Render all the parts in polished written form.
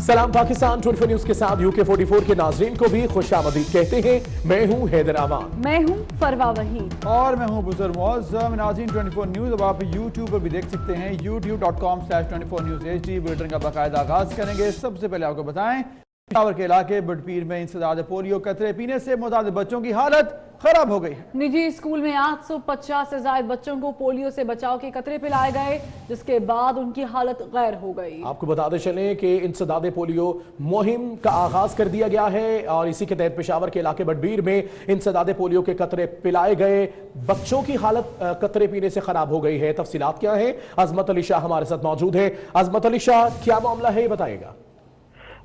सलाम पाकिस्तान 24 न्यूज के साथ यूके 44 के नाजरीन को भी खुशामदीद कहते हैं। मैं हूं हैदर अमान, मैं हूं फरवा वहीद और मैं हूं बुज़र मुअज़्ज़म। नाज़रीन 24 न्यूज अब आप यूट्यूब पर भी देख सकते हैं, youtube.com/24 News HD। बुलेटिन का बाकायदा आगाज करेंगे। सबसे पहले आपको बताएं, पेशावर के इलाके बटपीर में इंसदाद पोलियो कतरे पीने से मुताद बच्चों की हालत खराब हो गई है। निजी स्कूल में 850 से ज्यादा बच्चों को पोलियो से बचाव के कतरे पिलाए गए, जिसके बाद उनकी हालत गैर हो गई। आपको बताते चलें कि इंसदाद पोलियो मुहिम का आगाज कर दिया गया है और इसी के तहत पेशावर के इलाके बटबीर में इंसदाद पोलियो के कतरे पिलाए गए। बच्चों की हालत कतरे पीने से खराब हो गई है। तफसीलात क्या है, अजमत अली शाह हमारे साथ मौजूद है। अजमत अली शाह, क्या मामला है, ये बताएगा।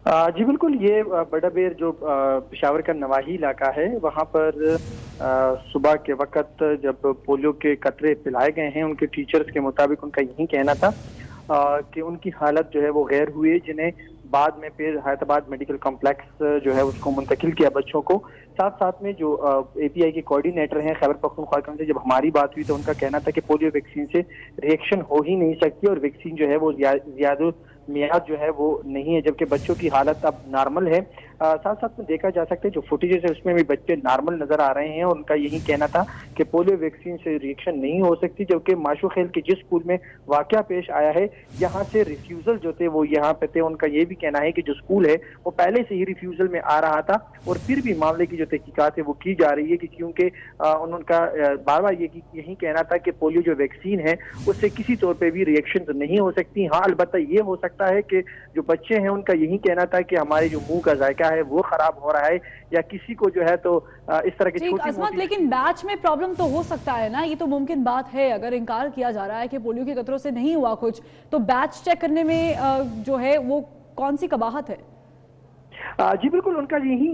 जी बिल्कुल, ये बड़ाबेर जो पेशावर का नवाही इलाका है, वहाँ पर सुबह के वक्त जब पोलियो के कतरे पिलाए गए हैं, उनके टीचर्स के मुताबिक उनका यही कहना था कि उनकी हालत जो है वो गैर हुई, जिन्हें बाद में फिर हैदराबाद मेडिकल कॉम्प्लेक्स जो है उसको मुंतकिल किया बच्चों को। साथ साथ में जो API के कोऑर्डिनेटर हैं खैबर पख्तूनख्वा से जब हमारी बात हुई तो उनका कहना था कि पोलियो वैक्सीन से रिएक्शन हो ही नहीं सकती और वैक्सीन जो है वो ज्यादा मियाद जो है वो नहीं है, जबकि बच्चों की हालत अब नॉर्मल है। साथ साथ में देखा जा सकता है जो फुटेजेस है उसमें भी बच्चे नॉर्मल नजर आ रहे हैं और उनका यही कहना था कि पोलियो वैक्सीन से रिएक्शन नहीं हो सकती। जबकि माशूखेल के जिस स्कूल में वाकया पेश आया है, यहाँ से रिफ्यूजल जो थे वो यहाँ पे थे। उनका ये भी कहना है कि जो स्कूल है वो पहले से ही रिफ्यूजल में आ रहा था और फिर भी मामले की जो तहकीकात है वो की जा रही है कि क्योंकि उनका बार बार यही कहना था कि पोलियो जो वैक्सीन है उससे किसी तौर पर भी रिएक्शन तो नहीं हो सकती। हाँ, अलबत्ता ये हो सकता है कि जो बच्चे हैं उनका यही कहना था कि हमारे जो मुंह का जायका है वो खराब हो रहा है या किसी को जो है तो इस तरह की छोटी मोटी। लेकिन बैच में प्रॉब्लम तो हो सकता है ना, ये तो मुमकिन बात है। अगर इनकार किया जा रहा है कि पोलियो के कतरों से नहीं हुआ कुछ, तो बैच चेक करने में जो है वो कौन सी कबाहत है? जी बिल्कुल, उनका यही,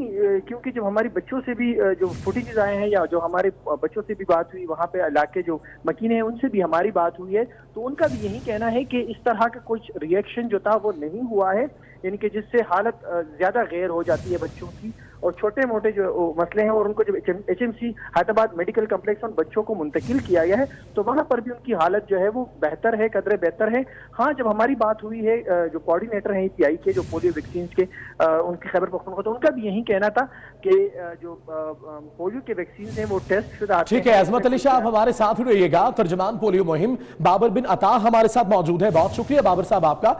क्योंकि जब हमारी बच्चों से भी जो फुटेजेस आए हैं या जो हमारे बच्चों से भी बात हुई, वहाँ पे इलाके जो मकीन है उनसे भी हमारी बात हुई है, तो उनका भी यही कहना है कि इस तरह का कुछ रिएक्शन जो था वो नहीं हुआ है, यानी कि जिससे हालत ज्यादा गैर हो जाती है बच्चों की। और छोटे मोटे जो मसले हैं और उनको जब HMC हैदराबाद मेडिकल कॉम्प्लेक्स उन बच्चों को मुंतकिल किया गया है तो वहां पर भी उनकी हालत जो है वो बेहतर है, कदरे बेहतर है। हाँ, जब हमारी बात हुई है जो कोऑर्डिनेटर हैं API के जो पोलियो वैक्सीन के, उनकी खैबर पख्तूनख्वा, तो उनका भी यही कहना था कि जो पोलियो के वैक्सीन है वो टेस्ट शुदा। ठीक है अजमत अली शाह, आप हमारे साथ ही रहिएगा। तर्जमान पोलियो मुहिम बाबर बिन अता हमारे साथ मौजूद है। बहुत शुक्रिया बाबर साहब आपका।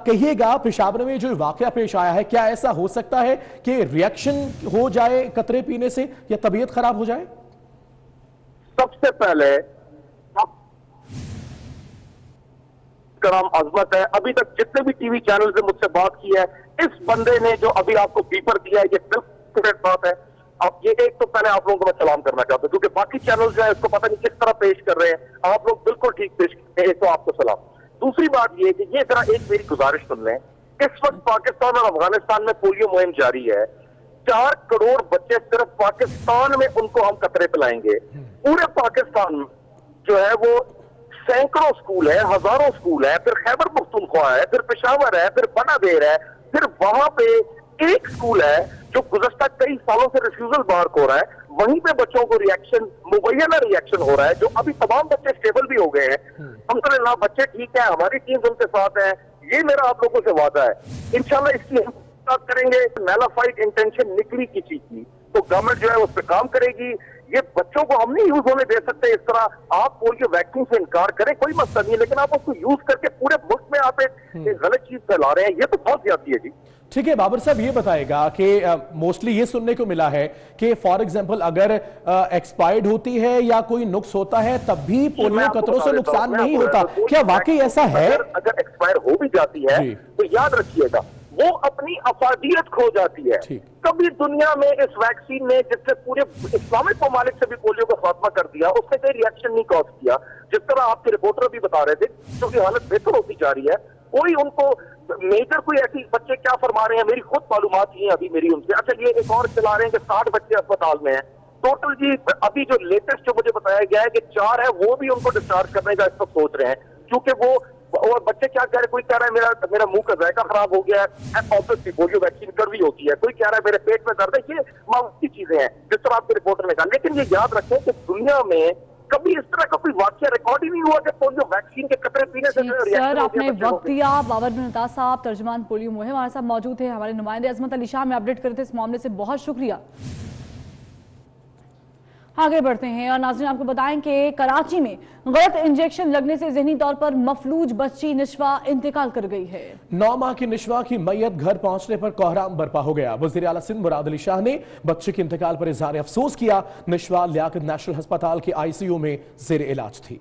कहिएगा, पेशावर में जो वाकया पेश आया है, क्या ऐसा हो सकता है कि रिएक्शन हो जाए कतरे पीने से या तबीयत खराब हो जाए? सबसे पहले नाम अजमत है। अभी तक जितने भी टीवी चैनल से मुझसे बात की है, इस बंदे ने जो अभी आपको बीपर दिया है ये बिल्कुल बात है। अब ये एक तो पहले आप लोगों को मैं सलाम करना चाहता हूं, क्योंकि बाकी चैनल जो है इसको पता नहीं किस तरह पेश कर रहे हैं। आप लोग बिल्कुल ठीक पेश करते हैं, तो आपको सलाम। दूसरी बात ये कि ये जरा एक मेरी गुजारिश सुन लें। इस वक्त पाकिस्तान और अफगानिस्तान में पोलियो मुहिम जारी है। 4 करोड़ बच्चे सिर्फ पाकिस्तान में उनको हम कतरे पिलाएंगे। पूरे पाकिस्तान में जो है वो सैकड़ों स्कूल है, हजारों स्कूल है, फिर खैबर पख्तूनख्वा है, फिर पेशावर है, फिर बनादेर है, फिर वहां पे एक स्कूल है जो गुज़श्ता कई सालों से रिफ्यूजल मार्क हो रहा है। वहीं पे बच्चों को रिएक्शन, मुबैना रिएक्शन हो रहा है, जो अभी तमाम बच्चे स्टेबल भी हो गए हैं। अल्हम्दुलिल्लाह बच्चे ठीक है, हमारी टीम उनके साथ है। ये मेरा आप लोगों से वादा है, इंशाल्लाह इसकी हम बात करेंगे। मैलाफाइड इंटेंशन निकली किसी की तो गवर्नमेंट जो है उस पर काम करेगी। ये बच्चों को हम नहीं यूज होने दे सकते इस तरह। आप पोलियो वैक्सीन से इनकार करें कोई मसला नहीं है, लेकिन आप उसको यूज करके पूरे मुल्क में आप एक गलत चीज फैला रहे हैं, ये तो बहुत ज्यादा है जी। ठीक है बाबर साहब, ये बताएगा कि मोस्टली ये सुनने को मिला है कि फॉर एग्जांपल अगर एक्सपायर्ड होती है या कोई नुक्स होता है तब भी पोलियो कतरों से नुकसान नहीं होता। क्या वाकई ऐसा है? अगर एक्सपायर हो भी जाती है तो याद रखिएगा वो अपनी अफादियत खो जाती है। कभी दुनिया में इस वैक्सीन ने, जिससे पूरे इस्लामिक ममालिक से भी पोलियो को खात्मा कर दिया, उसने कोई रिएक्शन नहीं कॉज किया। जिस तरह आपके रिपोर्टर भी बता रहे थे, क्योंकि हालत बेहतर होती जा रही है, कोई उनको मेजर कोई ऐसी बच्चे क्या फरमा रहे हैं, मेरी खुद मालूमात ही है अभी मेरी उनसे। अच्छा, ये एक और चला रहे हैं कि 60 बच्चे अस्पताल में हैं टोटल जी। अभी जो लेटेस्ट जो मुझे बताया गया है कि 4 है, वो भी उनको डिस्चार्ज करने का इस वक्त सोच रहे हैं, क्योंकि वो और बच्चे क्या कह रहे हैं, कोई कह रहा है मेरा मुंह का जायका खराब हो गया है, ऑब्वियसली पोलियो वैक्सीन कड़वी होती है। कोई कह रहा है मेरे पेट में दर्द है। ये मामूली चीजें हैं जिस तरह आपके रिपोर्टर ने कहा। लेकिन ये याद रखें कि दुनिया में कभी इस तरह का कोई वाकया रिकॉर्ड ही नहीं हुआ कि पोलियो वैक्सीन के कतरे पीने से सर आपने वक्त दिया। बाबर बिन अता साहब तर्जुमान पोलियो मुहिम हमारे साथ मौजूद थे। हमारे नुमाइंदे अजमत अली शाह में अपडेट करते इस मामले से बहुत शुक्रिया। आगे बढ़ते हैं और नाज़रीन आपको बताएं कि कराची में गलत इंजेक्शन लगने से ज़हनी तौर पर मफलूज बच्ची निशवा इंतकाल कर गई है। 9 माह की निशवा की मैयत घर पहुंचने पर कोहराम बर्पा हो गया। वज़ीर आला सिंध मुराद अली शाह ने बच्चे के इंतकाल पर इज़हार अफसोस किया। निशवा लियाकत नेशनल अस्पताल के ICU में ज़ेर इलाज थी।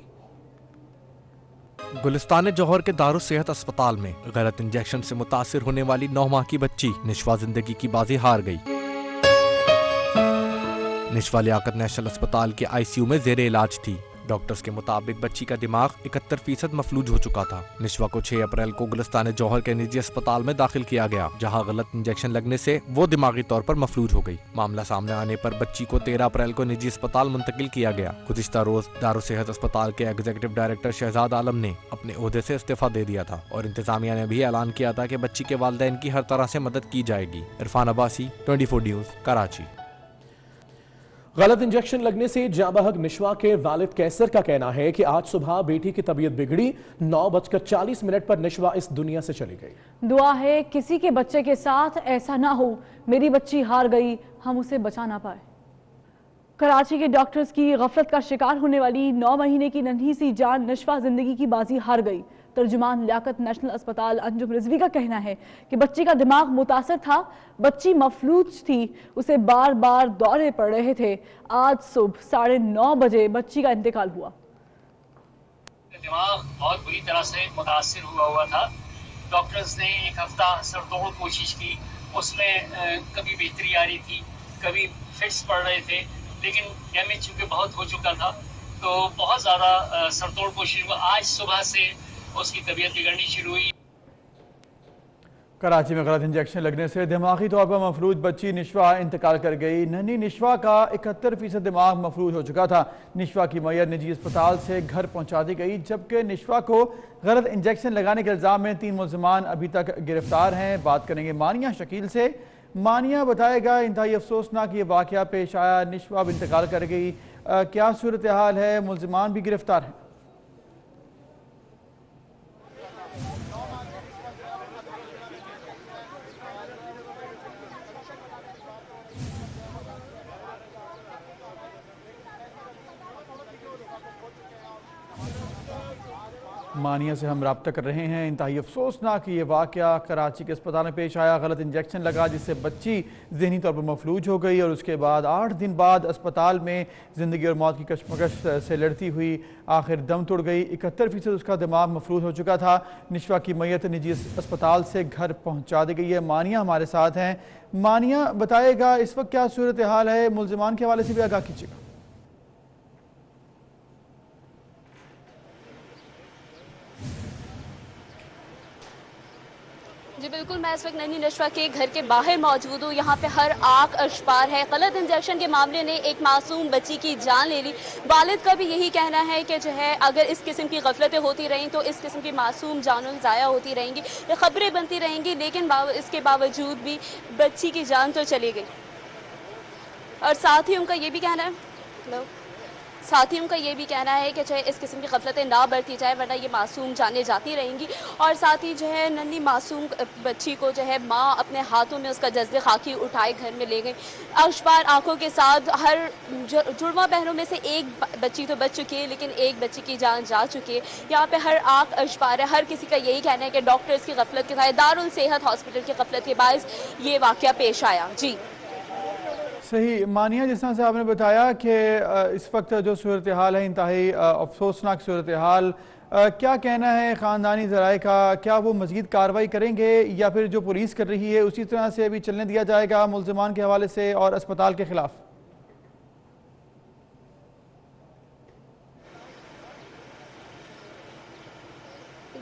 गुलिस्तान जौहर के दारुल सेहत अस्पताल में गलत इंजेक्शन से मुतासिर होने वाली 9 माह की बच्ची निशवा जिंदगी की बाजी हार गई। निशवा लियाकत नेशनल अस्पताल के ICU में जेर इलाज थी। डॉक्टर्स के मुताबिक बच्ची का दिमाग 71% मफलूज हो चुका था। निशवा को 6 अप्रैल को गुलिस्तान जौहर के निजी अस्पताल में दाखिल किया गया, जहां गलत इंजेक्शन लगने से वो दिमागी तौर पर मफलूज हो गई। मामला सामने आने पर बच्ची को 13 अप्रैल को निजी अस्पताल मुंतकिल किया गया। गुज़िश्ता रोज दारुल सेहत अस्पताल के एग्जीक्यूटिव डायरेक्टर शहजाद आलम ने अपने ओहदे से इस्तीफा दे दिया था और इंतजामिया ने भी ऐलान किया था कि बच्ची के वालिदैन की हर तरह से मदद की जाएगी। इरफान अब्बासी, 24 न्यूज़, कराची। गलत इंजेक्शन लगने से जांबहक निशवा के वालिद कैसर का कहना है कि आज सुबह बेटी की तबीयत बिगड़ी। 9:40 पर निशवा इस दुनिया से चली गई। दुआ है किसी के बच्चे के साथ ऐसा ना हो। मेरी बच्ची हार गई, हम उसे बचा ना पाए। कराची के डॉक्टर्स की गफलत का शिकार होने वाली 9 महीने की नन्ही सी जान निशवा जिंदगी की बाजी हार गई। तर्जुमान लियाकत नेशनल अस्पताल अंजुम रिजवी का कहना है कि बच्ची का दिमाग मुतासर था, बच्ची मफलूज थी, उसे बार बार दौरे पड़ रहे थे। आज सुबह 9:30 बजे बच्ची का इंतकाल हुआ। दिमाग बहुत बुरी तरह से मुतासर हुआ था। डॉक्टर्स ने एक हफ्ता सरतोड़ कोशिश की, उसमें कभी बेहतरी आ रही थी, कभी फिट्स पड़ रहे थे, लेकिन डैमेज चूंकि बहुत हो चुका था तो बहुत ज़्यादा सरतोड़ कोशिश हुआ। आज सुबह से उसकी तबीयत बिगड़नी शुरू हुई। कराची में गलत इंजेक्शन लगने से दिमागी तौर पर मफलूज बच्ची निशवा इंतकाल कर गई। नन्ही निशवा का 71% दिमाग मफलूज हो चुका था। निशवा की मैयत निजी अस्पताल से घर पहुंचा दी गई, जबकि निशवा को गलत इंजेक्शन लगाने के इल्ज़ाम में 3 मुल्ज़िमान अभी तक गिरफ्तार हैं। बात करेंगे मानिया शकील से। मानिया, बताएगा इंतहाई अफसोसनाक ये वाक़या पेश आया, निशवा अब इंतकाल कर गई, क्या सूरत हाल है? मुल्ज़िमान भी गिरफ्तार हैं? मानिया से हम रब्ता कर रहे हैं। इंतहाई अफसोसनाक ये वाक़या कराची के अस्पताल में पेश आया। गलत इंजेक्शन लगा जिससे बच्ची ज़हनी तौर पर मफलूज हो गई और उसके बाद 8 दिन बाद अस्पताल में ज़िंदगी और मौत की कशमकश से लड़ती हुई आखिर दम तोड़ गई। 71% उसका दिमाग मफलूज हो चुका था। निशवा की मैयत निजी अस्पताल से घर पहुँचा दी गई है। मानिया हमारे साथ हैं। मानिया, बताएगा इस वक्त क्या सूरत हाल है? मुल्ज़िमान के हवाले से भी आगाह कीजिएगा। जी बिल्कुल, मैं इस वक्त नन्ही निशवा के घर के बाहर मौजूद हूँ। यहाँ पे हर आंख अशपार है। गलत इंजेक्शन के मामले ने एक मासूम बच्ची की जान ले ली। वालिद का भी यही कहना है कि जो है अगर इस किस्म की गफलतें होती रहें तो इस किस्म की मासूम जानों ज़ाया होती रहेंगी, खबरें बनती रहेंगी, लेकिन इसके बावजूद भी बच्ची की जान तो चली गई। और साथ ही उनका ये भी कहना है साथियों का ये भी कहना है कि चाहे इस किस्म की गफलतें ना बरती जाए वरना ये मासूम जाने जाती रहेंगी। और साथ ही जो है नन्ही मासूम बच्ची को जो है माँ अपने हाथों में उसका जज्बे खाकी उठाए घर में ले गई। अशपार आंखों के साथ हर जुड़वा बहनों में से एक बच्ची तो बच चुकी है, लेकिन एक बच्ची की जान जा चुकी है। यहाँ पे हर आंख अशपार है। हर किसी का यही कहना है कि डॉक्टर्स की गफलत के साथ दारुल सेहत हॉस्पिटल की गफलत के बायस ये वाक़या पेश आया। जी सही। मानिया, जिस तरह से आपने बताया कि इस वक्त जो सूरत हाल है इंतहाई अफसोसनाक सूरत हाल, क्या कहना है ख़ानदानी ज़राए का? क्या वो मज़ीद कार्रवाई करेंगे या फिर जो पुलिस कर रही है उसी तरह से अभी चलने दिया जाएगा मुल्ज़िमान के हवाले से और अस्पताल के ख़िलाफ़?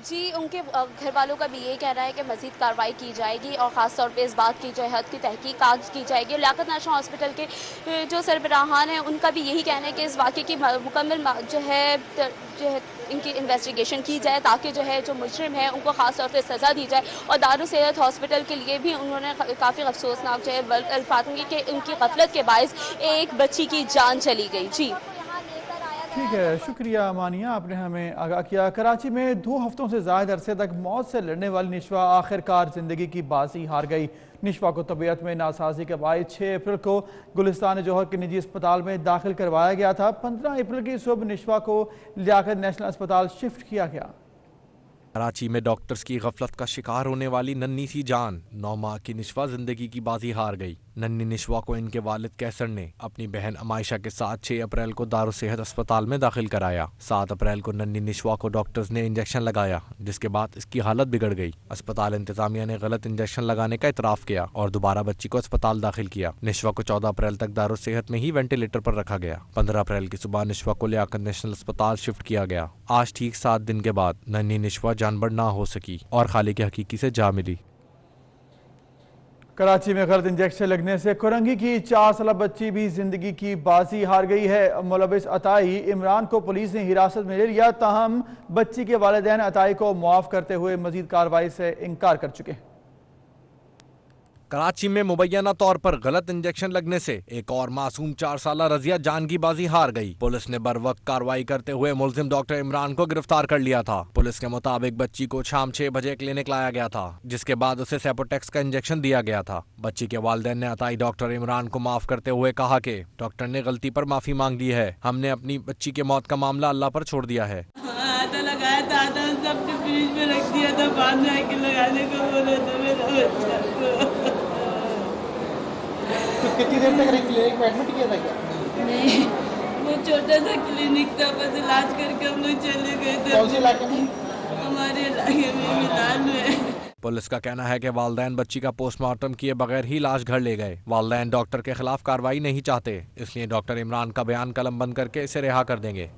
जी, उनके घर वालों का भी ये कहना है कि मज़ीद कार्रवाई की जाएगी और ख़ास तौर पे इस बात की जो है हद की तहकीक आज की जाएगी। लियाकत नेशनल हॉस्पिटल के जो सरबराहान हैं उनका भी यही कहना है कि इस वाक़े की मुकम्मल जो है इनकी इन्वेस्टिगेशन की जाए ताकि जो है जो मुजरिम है उनको ख़ास तौर पर सज़ा दी जाए। और दारुल सेहत हॉस्पिटल के लिए भी उन्होंने काफ़ी अफसोसनाक जो है अल्फाज कि उनकी गफलत के बायस एक बच्ची की जान चली गई। जी ठीक है, शुक्रिया मानिया, आपने हमें आगाह किया। कराची में 2 हफ्तों से ज़्यादा अरसे तक मौत से लड़ने वाली निशवा आखिरकार जिंदगी की बाजी हार गई। निशवा को तबीयत में नासाजी के बायस 6 अप्रैल को गुलिस्तान जौहर के निजी अस्पताल में दाखिल करवाया गया था। 15 अप्रैल की सुबह निशवा को लियाकत नेशनल अस्पताल शिफ्ट किया गया। कराची में डॉक्टर्स की गफलत का शिकार होने वाली नन्ही सी जान 9 माह की निशवा जिंदगी की बाजी हार गई। नन्ही निशवा को इनके वालिद कैसर ने अपनी बहन अमायशा के साथ 6 अप्रैल को दारुल सेहत अस्पताल में दाखिल कराया। 7 अप्रैल को नन्ही निशवा को डॉक्टर्स ने इंजेक्शन लगाया, जिसके बाद इसकी हालत बिगड़ गई। अस्पताल इंतजामिया ने गलत इंजेक्शन लगाने का इतराफ किया और दोबारा बच्ची को अस्पताल दाखिल किया। निशवा को 14 अप्रैल तक दारुल सेहत में ही वेंटिलेटर पर रखा गया। 15 अप्रैल की सुबह निशवा को लियाकत नेशनल अस्पताल शिफ्ट किया गया। आज ठीक 7 दिन के बाद नन्ही निशवा जानबर ना हो सकी और खालिक हकीकी से जा मिली। कराची में गलत इंजेक्शन लगने से कुरंगी की 4 साल बच्ची भी जिंदगी की बाजी हार गई है। मुलविस अताई इमरान को पुलिस ने हिरासत में ले लिया, ताहम बच्ची के वालिदैन अताई को मुआफ करते हुए मजीद कार्रवाई से इनकार कर चुके हैं। कराची में मुबैना तौर पर गलत इंजेक्शन लगने से एक और मासूम 4 साला रजिया जान की बाजी हार गई। पुलिस ने बरवक्त कार्रवाई करते हुए मुलजिम डॉक्टर इमरान को गिरफ्तार कर लिया था। पुलिस के मुताबिक बच्ची को शाम 6 बजे क्लिनिक लाया गया था, जिसके बाद उसे सेपोटेक्स का इंजेक्शन दिया गया था। बच्ची के वालिदैन ने अताई डॉक्टर इमरान को माफ करते हुए कहा कि डॉक्टर ने गलती पर माफी मांग ली है। हमने अपनी बच्ची के मौत का मामला अल्लाह पर छोड़ दिया है। लगाया था, सबने फ्रिज में रख दिया था, बाद में आके लगाने को बोला था मेरा बच्चा को। तो कितनी देर तक क्लिनिक में एडमिट किया था क्या? नहीं, वो छोटा सा क्लिनिक था, बस इलाज करके हम लोग चले गए थे। कौन से इलाके में? हमारे इलाके में, मिलान में। पुलिस का कहना है कि वालिदैन बच्ची का पोस्टमार्टम किए बगैर ही लाश घर ले गए। वालिदैन डॉक्टर के खिलाफ कार्रवाई नहीं चाहते, इसलिए डॉक्टर इमरान का बयान कलम बंद करके इसे रिहा कर देंगे।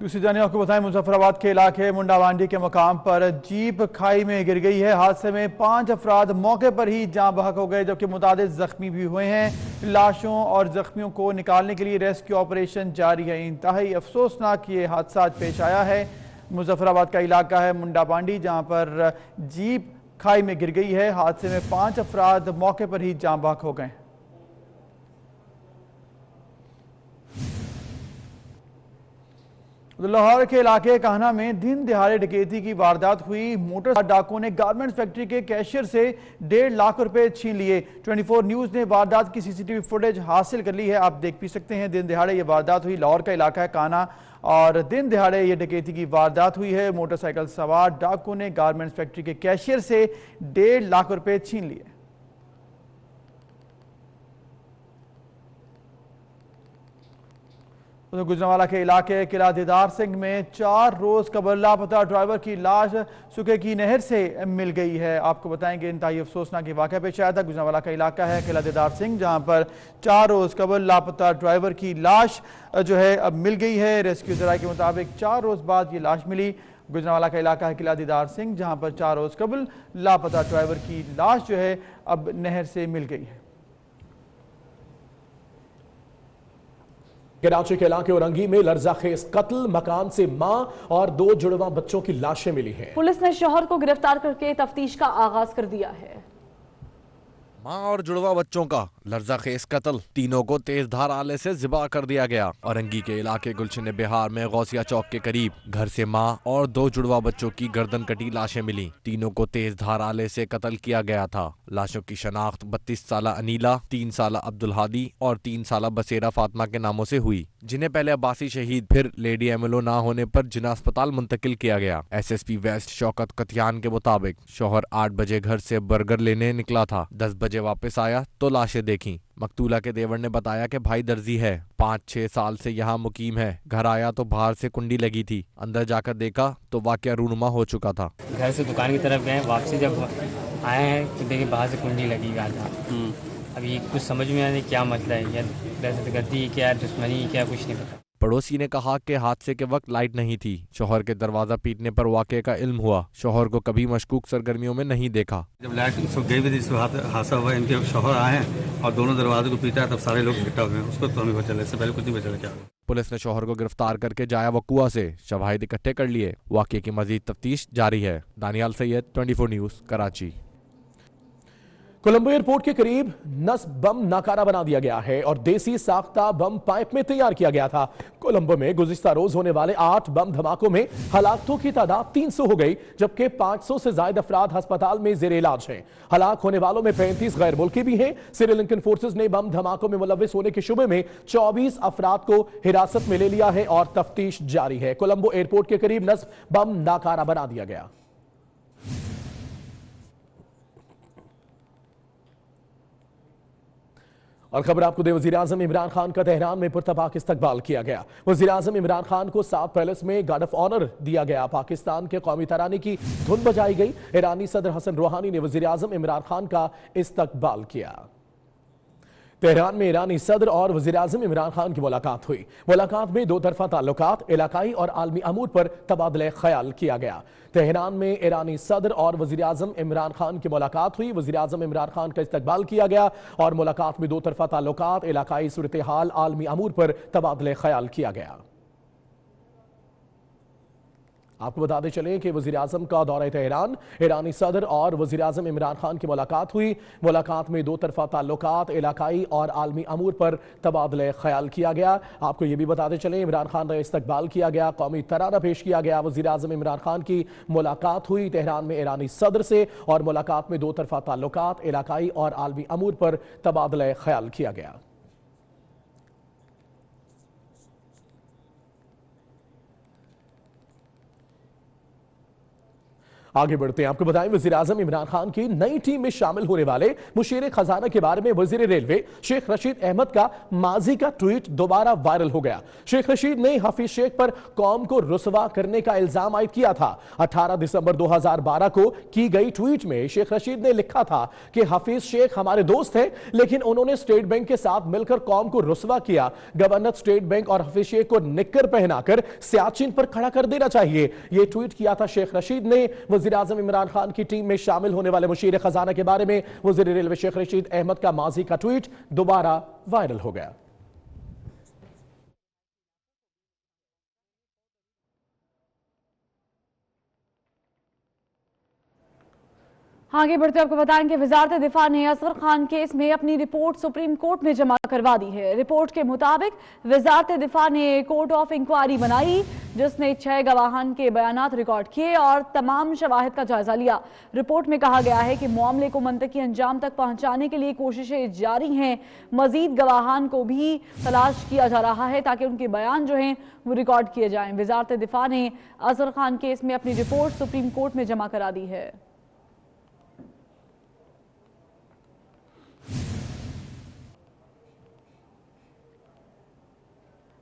दूसरी जानिब आपको बताएं, मुजफ्फराबाद के इलाके मुंडावांडी के मकाम पर जीप खाई में गिर गई है। हादसे में 5 अफराद मौके पर ही जान बहक हो गए, जबकि मुतादिद जख्मी भी हुए हैं। लाशों और जख्मियों को निकालने के लिए रेस्क्यू ऑपरेशन जारी है। इंतहाई अफसोसनाक ये हादसा पेश आया है। मुजफ्फराबाद का इलाका है मुंडावांडी, जहाँ पर जीप खाई में गिर गई है। हादसे में 5 अफराद मौके पर ही जान बहक हो गए। लाहौर के इलाके कान्हा में दिन दिहाड़े डकैती की वारदात हुई। मोटर डाकुओं ने गारमेंट्स फैक्ट्री के कैशियर से 1.5 लाख रुपए छीन लिए। 24 न्यूज ने वारदात की सीसीटीवी फुटेज हासिल कर ली है, आप देख भी सकते हैं। दिन दिहाड़े ये वारदात हुई। लाहौर का इलाका है कान्हा और दिन दिहाड़े ये डकैती की वारदात हुई है। मोटरसाइकिल सवार डाकुओं ने गारमेंट्स फैक्ट्री के कैशियर से 1.5 लाख रुपए छीन लिए। तो गुजरांवाला के इलाके किला दीदार सिंह में 4 रोज कबल लापता ड्राइवर की लाश सुके की नहर से मिल गई है। आपको बताएंगे इंतहाई अफसोसनाक वाक़या पेश आया था। गुजरांवाला का इलाका है किला दीदार सिंह, जहां पर 4 रोज कबल लापता ड्राइवर की लाश जो है अब मिल गई है। रेस्क्यू जराये के मुताबिक 4 रोज बाद ये लाश मिली। गुजरांवाला का इलाका है किला दीदार सिंह, जहां पर 4 रोज कबल लापता ड्राइवर की लाश जो है अब नहर से मिल गई है। कराची के इलाके औरंगी में लर्जाखेज कत्ल, मकान से मां और 2 जुड़वा बच्चों की लाशें मिली हैं। पुलिस ने शौहर को गिरफ्तार करके तफ्तीश का आगाज कर दिया है। मां और जुड़वा बच्चों का लर्जाखेज कत्ल, तीनों को तेज धार आले से ज़िबा कर दिया गया। औरंगी के इलाके गुलशन बिहार में गौसिया चौक के करीब घर से मां और 2 जुड़वा बच्चों की गर्दन कटी लाशें मिली। तीनों को तेज धार आले से कत्ल किया गया था। लाशों की शनाख्त 32 साला अनीला, 3 साला अब्दुल हादी और 3 साला बसेरा फातिमा के नामों से हुई, जिन्हें पहले अब्बासी शहीद फिर लेडी एमएलओ ना होने पर जिना अस्पताल मुंतकिल किया गया। SSP वेस्ट शौकत कतियान के मुताबिक शौहर 8 बजे घर से बर्गर लेने निकला था। 10 बजे वापस आया तो लाशें देखी। मकतूला के देवर ने बताया कि भाई दर्जी है, 5-6 साल से यहाँ मुकीम है। घर आया तो बाहर से कुंडी लगी थी, अंदर जाकर देखा तो वाकया रूनुमा हो चुका था। घर से दुकान की तरफ गए, वापसी जब आए हैं तो देखिए बाहर से कुंडी लगी हुई था। अभी कुछ समझ में आने क्या मसला है, या दहशतगर्दी क्या है, दुश्मनी क्या, कुछ नहीं पता। पड़ोसी ने कहा कि हादसे के वक्त लाइट नहीं थी। शौहर के दरवाजा पीटने पर वाकये का इल्म हुआ। शौहर को कभी मशकूक सरगर्मियों में नहीं देखा। जब लाइट गई भी थी, हादसा हुआ, इनके शौहर आए हैं और दोनों दरवाजे को पीटा, तब सारे लोग इकट्ठा हुए हैं। उसको तो हमें बचा, इससे पहले कुछ नहीं बचा। क्या पुलिस ने शौहर को गिरफ्तार करके जाया वकुआ से शवाहिद इकट्ठे कर लिए। वाकये की मजीद तफ्तीश जारी है। दानियाल सैयद, 24 न्यूज़, कराची। कोलंबो एयरपोर्ट के करीब नस्ब बम नाकारा बना दिया गया है और देसी साख्ता बम पाइप में तैयार किया गया था। कोलंबो में गुज़िश्ता रोज होने वाले 8 बम धमाकों में हलाकतों की तादाद 300 हो गई, जबकि 500 से ज्यादा अफराद अस्पताल में जेर इलाज हैं। हलाक होने वालों में 35 गैर मुल्की भी हैं। श्रीलंकन फोर्सेज ने बम धमाकों में मुलव्विस होने के शुबे में 24 अफराद को हिरासत में ले लिया है और तफ्तीश जारी है। कोलंबो एयरपोर्ट के करीब नस्ब बम नाकारा बना दिया गया। और खबर आपको दे, वजीर आजम इमरान खान का तेहरान में पुरतपाक इस्तकबाल किया गया। वजीर आजम इमरान खान को साउथ पैलेस में गार्ड ऑफ ऑनर दिया गया। पाकिस्तान के कौमी तराने की धुन बजाई गई। ईरानी सदर हसन रूहानी ने वजीर आजम इमरान खान का इस्तकबाल किया। तेहरान में ईरानी सदर और वजीर आजम इमरान खान की मुलाकात हुई। मुलाकात में दो तरफा ताल्लुकात, इलाकाई और आलमी अमूर पर तबादला ख्याल किया गया। तेहरान में ईरानी सदर और वजीर आजम इमरान खान की मुलाकात हुई। वजीर आजम इमरान खान का इस्तकबाल किया गया और मुलाकात में दो तरफा ताल्लुकात, इलाकाई सूरत हाल, आलमी अमूर पर तबादला ख्याल किया गया। आपको बताते चलें कि वजीर आजम का दौरा तेहरान, ईरानी सदर और वजीर आजम इमरान खान की मुलाकात हुई। मुलाकात में दो तरफा ताल्लुकात, इलाकाई और आलमी अमूर पर तबादला ख्याल किया गया। आपको यह भी बताते चलें इमरान खान का इस्तकबाल किया गया, कौमी तराना पेश किया गया। वजीर आजम इमरान खान की मुलाकात हुई तेहरान में ईरानी सदर से और मुलाकात में दो तरफा ताल्लुकात, इलाकाई और आलमी अमूर पर तबादला ख्याल किया गया। आगे बढ़ते हैं, आपको बताएं वजीर आजम इमरान खान की नई टीम में शामिल होने वाले मुशीर खजाना के बारे में वजीर रेलवे शेख रशीद अहमद का माजी का ट्वीट दोबारा वायरल हो गया। शेख रशीद ने हफीज शेख पर कौम को रुसवा करने का इल्जाम आयद किया था। 18 दिसंबर 2012 को की गई ट्वीट में शेख रशीद ने लिखा था कि हफीज शेख हमारे दोस्त हैं, लेकिन उन्होंने स्टेट बैंक के साथ मिलकर कौम को रुसवा किया। गवर्नर स्टेट बैंक और हफीज शेख को निक्कर पहनाकर सियाचिन पर खड़ा कर देना चाहिए। यह ट्वीट किया था शेख रशीद ने। वज़ीर आज़म इमरान खान की टीम में शामिल होने वाले मुशीर खजाना के बारे में वज़ीर रेलवे शेख रशीद अहमद का माजी का ट्वीट दोबारा वायरल हो गया। आगे बढ़ते आपको बताएं कि वजारत दिफा ने असगर खान केस में अपनी रिपोर्ट सुप्रीम कोर्ट में जमा करवा दी है। रिपोर्ट के मुताबिक वजारत दिफा ने कोर्ट ऑफ इंक्वायरी बनाई, जिसने 6 गवाहान के बयानात रिकॉर्ड किए और तमाम शवाहिद का जायजा लिया। रिपोर्ट में कहा गया है कि मामले को मंतकी अंजाम तक पहुंचाने के लिए कोशिशें जारी हैं। मजीद गवाहान को भी तलाश किया जा रहा है ताकि उनके बयान जो हैं वो रिकॉर्ड किए जाएं। वजारत दिफा ने असगर खान केस में अपनी रिपोर्ट सुप्रीम कोर्ट में जमा करा दी है।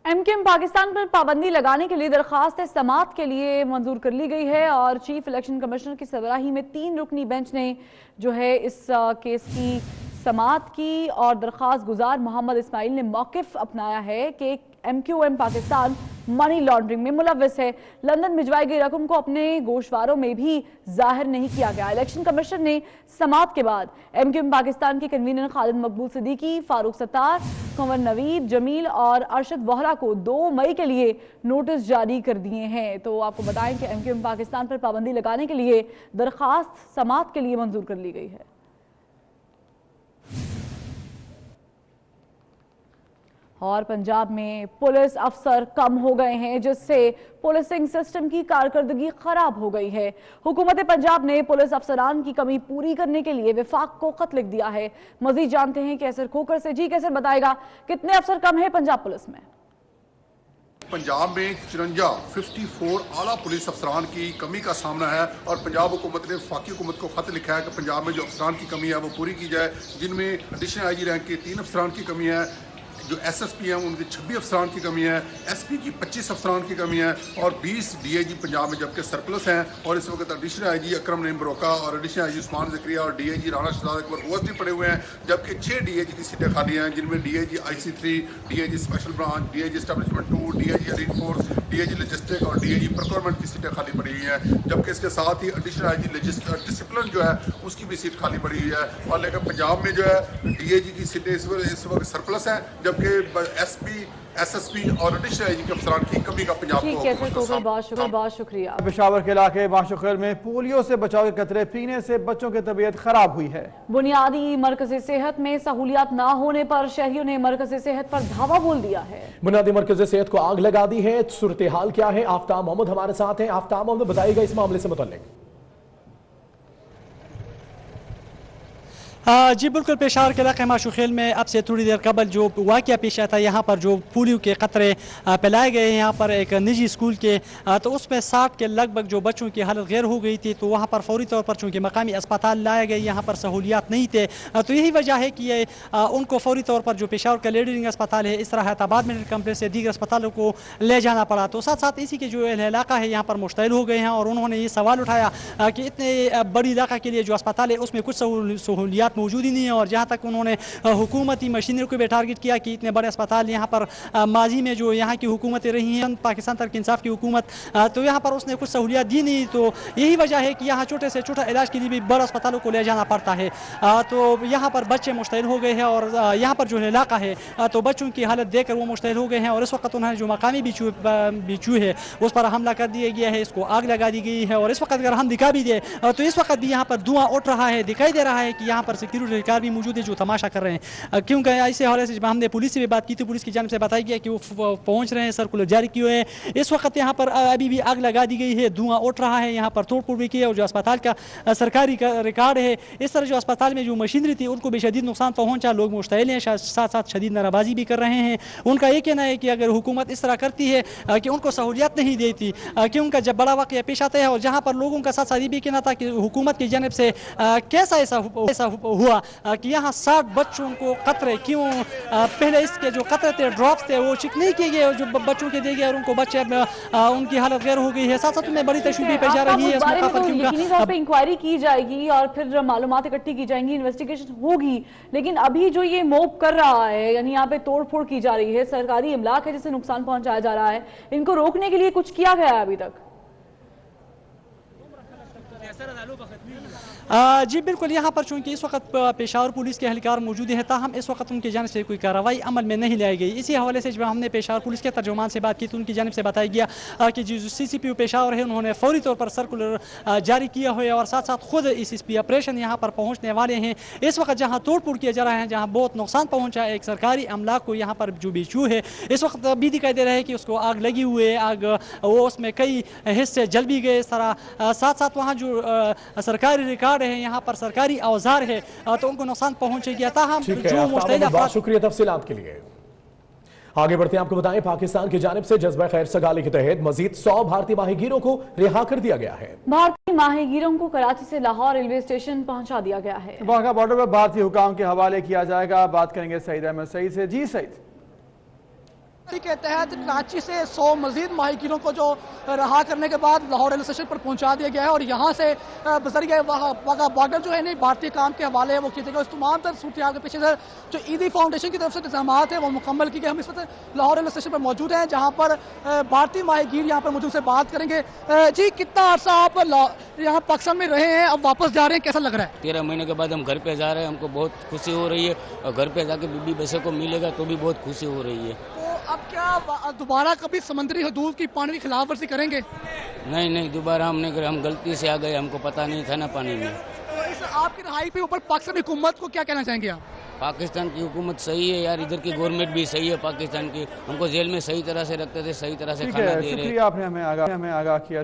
एमक्यूएम पाकिस्तान पर पाबंदी लगाने के लिए दरखास्त समाअत के लिए मंजूर कर ली गई है और चीफ इलेक्शन कमिश्नर की सरबराही में 3 रुकनी बेंच ने जो है इस केस की समाअत की और दरखास्त गुजार मोहम्मद इस्माइल ने मौकिफ अपनाया है कि एमक्यूएम पाकिस्तान मनी लॉन्ड्रिंग में मुलव्विस है। लंदन भिजवाई गई रकम को अपने गोशवारों में भी जाहिर नहीं किया गया। इलेक्शन कमीशन ने समाअत के बाद एमक्यूएम पाकिस्तान के कन्वीनर खालिद मकबूल सिद्दीकी, फारूक सत्तार, कंवर नवीद जमील और अरशद वोहरा को 2 मई के लिए नोटिस जारी कर दिए हैं। तो आपको बताएं कि एमक्यूएम पाकिस्तान पर पाबंदी लगाने के लिए दरखास्त समाअत के लिए मंजूर कर ली गई है। और पंजाब में पुलिस अफसर कम हो गए हैं, जिससे पुलिसिंग सिस्टम की कारकर्दगी खराब हो गई है। हुकूमत पंजाब ने पुलिस अफसरान की कमी पूरी करने के लिए विफाक को खत लिख दिया है। मजीद जानते हैं कैसर खोकर से। जी कैसर, बताएगा कितने अफसर कम है पंजाब पुलिस में? पंजाब में 54 आला पुलिस अफसरान की कमी का सामना है और पंजाब हुकूमत ने वफाकी हुकूमत को खत लिखा है कि पंजाब में जो अफसरान की कमी है वो पूरी की जाए, जिनमें एडिशनल आईजी रैंक के 3 अफसरान की कमी है, जो एसएसपी हैं उनके 26 अफसरान की कमी है, एसपी की 25 अफसरान की कमी है और 20 डीआईजी पंजाब में जबकि सरप्लस हैं। और इस वक्त एडिशनल आईजी अकरम नईम बरोका और एडिशनल आईजी उस्मान ज़करिया और डीआईजी राना शहजाद अकबर पोस्ट भी पड़े हुए हैं, जबकि 6 डीआईजी की सीटें खाली हैं, जिनमें DIG IC3, DIG special branch, DIG establishment 2, DIG elite force, DIG logistic और डीआईजी प्रोक्योरमेंट की सीटें खाली पड़ी हुई हैं। जबकि इसके साथ ही एडिशनल आईजी डिसिप्लिन जो है उसकी भी सीट खाली पड़ी हुई है। और लेकिन पंजाब में जो है डीआईजी की सीटें इस वक्त सरप्लस हैं, जबकि एसपी SSP और एडिशनल आईजी के अफसरान की कमी का पंजाब ठीक है सर, तो बहुत शुक्रिया। पेशावर के इलाके माशुखेल में पोलियो से बचाव के कतरे पीने से बच्चों की तबीयत खराब हुई है। बुनियादी मरकज़ सेहत में सहूलियात ना होने पर शहरियों ने मरकज़ सेहत पर धावा बोल दिया है। बुनियादी मरकज़ सेहत को आग लगा दी है। सूरत हाल क्या है, आफ्ताब मोहम्मद हमारे साथ हैं। आफ्ताब मोहम्मद, बताइएगा इस मामले से मुतल्लिक। जी बिल्कुल, पेशावर के इलाके माशुखेल में अब से थोड़ी देर कबल जो वाक़या पेश आया था, यहाँ पर जो पोलियो के क़तरे पिलाए गए हैं यहाँ पर एक निजी स्कूल के, तो उसमें 60 के लगभग जो बच्चों की हालत गैर हो गई थी, तो वहाँ पर फौरी तौर पर चूँकि मकामी अस्पताल लाए गए, यहाँ पर सहूलियात नहीं थे, तो यही वजह है कि ये उनको फौरी तौर पर जो पेशावर का लीडिंग अस्पताल है, इस तरह हैदराबाद मेडिकल कॉम्प्लेक्स से दीगर अस्पतालों को ले जाना पड़ा। तो साथ साथ इसी के जो इलाका है यहाँ पर मुश्तइल हो गए हैं और उन्होंने ये सवाल उठाया कि इतने बड़ी इलाका के लिए जो अस्पताल है उसमें कुछ सहूलियात मौजूद ही नहीं है। और जहाँ तक उन्होंने हुकूमती मशीनरी को भी टारगेट किया कि इतने बड़े अस्पताल यहाँ पर माजी में जो यहाँ की हुकूमतें रही हैं, पाकिस्तान तहरीक इंसाफ की हुकूमत, तो यहाँ पर उसने कुछ सहूलियत दी नहीं। तो यही वजह है कि यहाँ छोटे से छोटा इलाज के लिए भी बड़े अस्पतालों को ले जाना पड़ता है। तो यहाँ पर बच्चे मुश्तइल हो गए हैं और यहाँ पर जो इलाका है तो बच्चों की हालत देखकर वो मुश्तइल हो गए हैं और इस वक्त उन्होंने जो मकामी बिच्छू है उस पर हमला कर दिया गया है, इसको आग लगा दी गई है। और इस वक्त अगर हम दिखा भी दे तो इस वक्त भी यहाँ पर धुआं उठ रहा है, दिखाई दे रहा है कि यहाँ पर सिक्योरिटी भी मौजूद है जो तमाशा कर रहे हैं। क्योंकि ऐसे हवाले से जब हमने पुलिस से भी बात की थी, पुलिस की जानिब से बताया गया कि वो पहुंच रहे हैं, सर्कुलर जारी किए हुए हैं। इस वक्त यहाँ पर अभी भी आग लगा दी गई है, धुआं उठ रहा है, यहाँ पर तोड़ फोड़ भी की है और जो अस्पताल का सरकारी रिकॉर्ड है, इस तरह जो अस्पताल में जो मशीनरी थी उनको भी शदीद नुकसान पहुंचा, लोग मुश्तइल हैं, साथ साथ शदीद नाराबाजी भी कर रहे हैं। उनका ये कहना है कि अगर हुकूमत इस तरह करती है कि उनको सहूलियत नहीं देती, कि उनका जब बड़ा वाक़या पेश आता है और जहाँ पर लोगों का साथ साथ ये भी कहना था कि हुकूमत की जानिब से कैसा ऐसा हुआ कि यहाँ 60 बच्चों को कतरे क्यों, पहले इसके जो कतरे थे, ड्रॉप्स थे, वो चेक नहीं किए गए जो बच्चों के दिए गए और उनको बच्चे उनकी हालत गैर हो गई है। साथ साथ में बड़ी तशवीश भी पेश आ रही है इस मौका पर, इंक्वायरी की जाएगी और फिर मालूमात इकट्ठी की जाएंगी, इन्वेस्टिगेशन होगी। लेकिन अभी जो ये मोब कर रहा है, यानी यहाँ पे तोड़ फोड़ की जा रही है, सरकारी इमलाक है जिसे नुकसान पहुंचाया जा रहा है, इनको रोकने के लिए कुछ किया गया है अभी तक? जी बिल्कुल, यहाँ पर चूँकि इस वक्त पेशावर पुलिस के एहलकार मौजूद हैं, ताहम इस वक्त उनकी जानिब से कोई कार्रवाई अमल में नहीं लाई गई। इसी हवाले से जब हमने पेशावर पुलिस के तर्जुमान से बात की तो उनकी जानिब से बताया गया कि जो CCPO पेशावर है उन्होंने फौरी तौर पर सर्कुलर जारी किया हुआ है और साथ साथ खुद SSP ऑपरेशन यहाँ पर पहुँचने वाले हैं। इस वक्त जहाँ तोड़ फोड़ किया जा रहा है, जहाँ बहुत नुकसान पहुँचा है एक सरकारी अमलाक को, यहाँ पर जो बिच्छू है इस वक्त भी दिखाई दे रहा है कि उसको आग लगी हुई है, आग वो उसमें कई हिस्से जल भी गए इस तरह। साथ साथ वहाँ जो सरकारी रिकॉर्ड है, यहाँ पर सरकारी औजार है, तो उनको नुकसान पहुंचे गया था। हम जो मुश्तइल बहुत शुक्रिया तफसीलात के लिए। आगे बढ़ते हैं, आपको बताएं पाकिस्तान की जानिब से जज्बा खैर सगाली के तहत मजीद 100 भारतीय माहीगीरों को रिहा कर दिया गया है। भारतीय माहीगीरों को कराची से लाहौर रेलवे स्टेशन पहुंचा दिया गया है। वाघा बॉर्डर पर भारतीय हुकाम के हवाले किया जाएगा। बात करेंगे सईद अहमद सईद से। जी सईद, के तहत कराची से 100 मजीद माहीगीरों को जो रहा करने के बाद लाहौर रेलवे स्टेशन पर पहुंचा दिया गया है और यहाँ से बजरिया वाघा बॉर्डर जो है नहीं भारतीय काम के हवाले वो किए गए। उस तमाम तर सूरत के पीछे से जो ईदी फाउंडेशन की तरफ से इंतजाम है वो मुकम्मल किए गए। हम इस वक्त लाहौर रेलवे स्टेशन पर मौजूद हैं जहाँ पर भारतीय माहीगीर यहाँ पर मौजूद से बात करेंगे। जी, कितना अर्सा आप यहाँ पाकिस्तान में रहे हैं, अब वापस जा रहे हैं, कैसा लग रहा है? 13 महीने के बाद हम घर पे जा रहे हैं, हमको बहुत खुशी हो रही है और घर पे जाके बीबी बच्चे को मिलेगा तो भी बहुत खुशी हो रही है। अब क्या दोबारा कभी समुद्री हदूद की पानी की खिलाफ वर्जी करेंगे? नहीं, दोबारा हम नहीं करें, हम गलती से आ गए, हमको पता नहीं था ना पानी में। तो इस आपकी रिहाई पे ऊपर पाकिस्तान हुकूमत को क्या कहना चाहेंगे आप? पाकिस्तान की हुकूमत सही है यार, इधर की गवर्नमेंट भी सही है पाकिस्तान की, हमको जेल में सही तरह से रखते थे, सही तरह से खाना दे रहे हैं। शुक्रिया, आपने हमें आगाह किया।